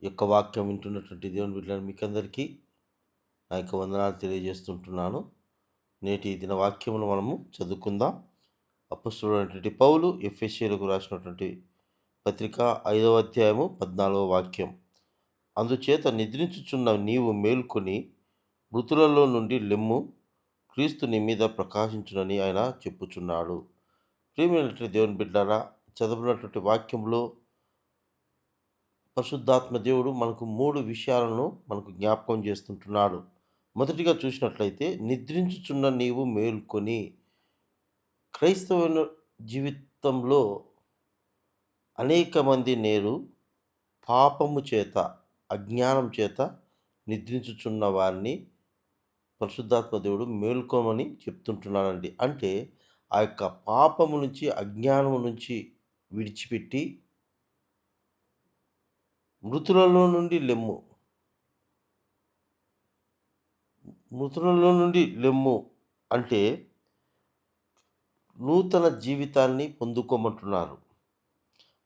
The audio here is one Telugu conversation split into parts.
ఈ యొక్క వాక్యం వింటున్నటువంటి దేవుని బిడ్డలను మీకందరికీ నా యొక్క వందనాలు తెలియజేస్తుంటున్నాను. నేటి దిన వాక్యమును మనము చదువుకుందాం. అపొస్తలుడైనటువంటి పౌలు ఎఫెసీయులకు రాసినటువంటి పత్రిక 5వ అధ్యాయము 14వ వాక్యం. అందుచేత నిద్రించుచున్న నీవు మేల్కొని మృతులలో నుండి లెమ్ము, క్రీస్తు నీ మీద ప్రకాశించునని ఆయన చెప్పుచున్నాడు. ప్రియమైనటువంటి దేవుని బిడ్డారా, చదువుకున్నటువంటి వాక్యంలో పరిశుద్ధాత్మ దేవుడు మనకు 3 విషయాలను మనకు జ్ఞాపకం చేస్తుంటున్నాడు. మొదటిగా చూసినట్లయితే, నిద్రించుచున్న నీవు మేల్కొని. క్రైస్తవుల జీవితంలో అనేక మంది నేరు పాపము చేత, అజ్ఞానం చేత నిద్రించుచున్న వారిని పరిశుద్ధాత్మ దేవుడు మేల్కోమని చెప్తుంటున్నాడండి. అంటే ఆ యొక్క పాపము నుంచి, అజ్ఞానము నుంచి విడిచిపెట్టి మృతులలో నుండి లెమ్ము. మృతులలో నుండి లెమ్ము అంటే నూతన జీవితాన్ని పొందుకోమంటున్నారు.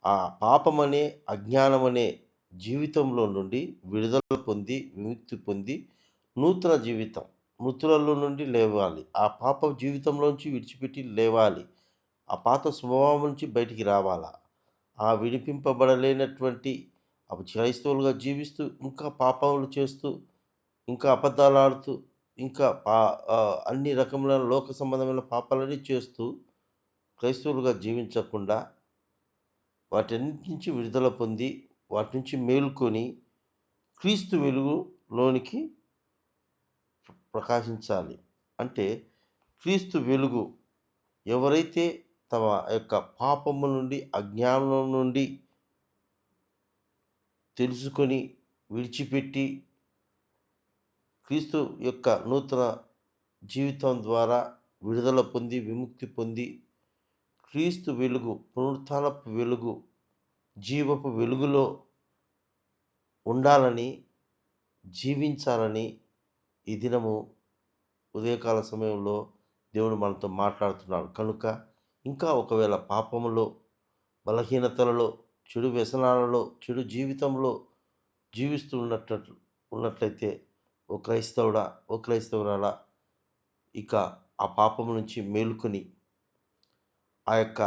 ఆ పాపమనే, అజ్ఞానమనే జీవితంలో నుండి విడుదల పొంది, విముక్తి పొంది నూతన జీవితం, మృతులలో నుండి లేవాలి. ఆ పాప జీవితంలోంచి విడిచిపెట్టి లేవాలి. ఆ పాత స్వభావం నుంచి బయటికి రావాలా. ఆ విడిపింపబడలేనటువంటి క్రైస్తవులుగా జీవిస్తూ, ఇంకా పాపములు చేస్తూ, ఇంకా అబద్ధాలాడుతూ, ఇంకా అన్ని రకములైన లోక సంబంధమైన పాపాలన్నీ చేస్తూ క్రైస్తవులుగా జీవించకుండా వాటన్నిటి నుంచి విడుదల పొంది, వాటి నుంచి మేలుకొని క్రీస్తు వెలుగులోనికి ప్రకాశించాలి. అంటే క్రీస్తు వెలుగు ఎవరైతే తమ యొక్క పాపము నుండి, అజ్ఞానం నుండి తెలుసుకొని విడిచిపెట్టి క్రీస్తు యొక్క నూతన జీవితం ద్వారా విడుదల పొంది, విముక్తి పొంది, క్రీస్తు వెలుగు, పునరుత్థానపు వెలుగు, జీవపు వెలుగులో ఉండాలని, జీవించాలని ఈ దినము ఉదయకాల సమయంలో దేవుడు మనతో మాట్లాడుతున్నాడు. కనుక ఇంకా ఒకవేళ పాపములో, బలహీనతలలో, చెడు వ్యసనాలలో, చెడు జీవితంలో జీవిస్తూ ఉన్నట్లయితే ఓ క్రైస్తవుడా, ఓ క్రైస్తవురాలా, ఇక ఆ పాపము నుంచి మేలుకొని, ఆ యొక్క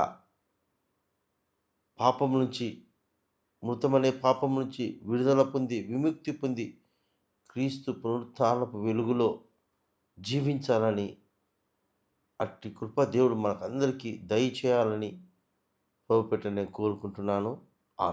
పాపము నుంచి, మృతమనే పాపం నుంచి విడుదల పొంది, విముక్తి పొంది, క్రీస్తు పునరుత్థానపు వెలుగులో జీవించాలని, అట్టి కృప దేవుడు మనకందరికీ దయచేయాలని ప్రభుపేట నేను కోరుకుంటున్నాను. ఆమేన్.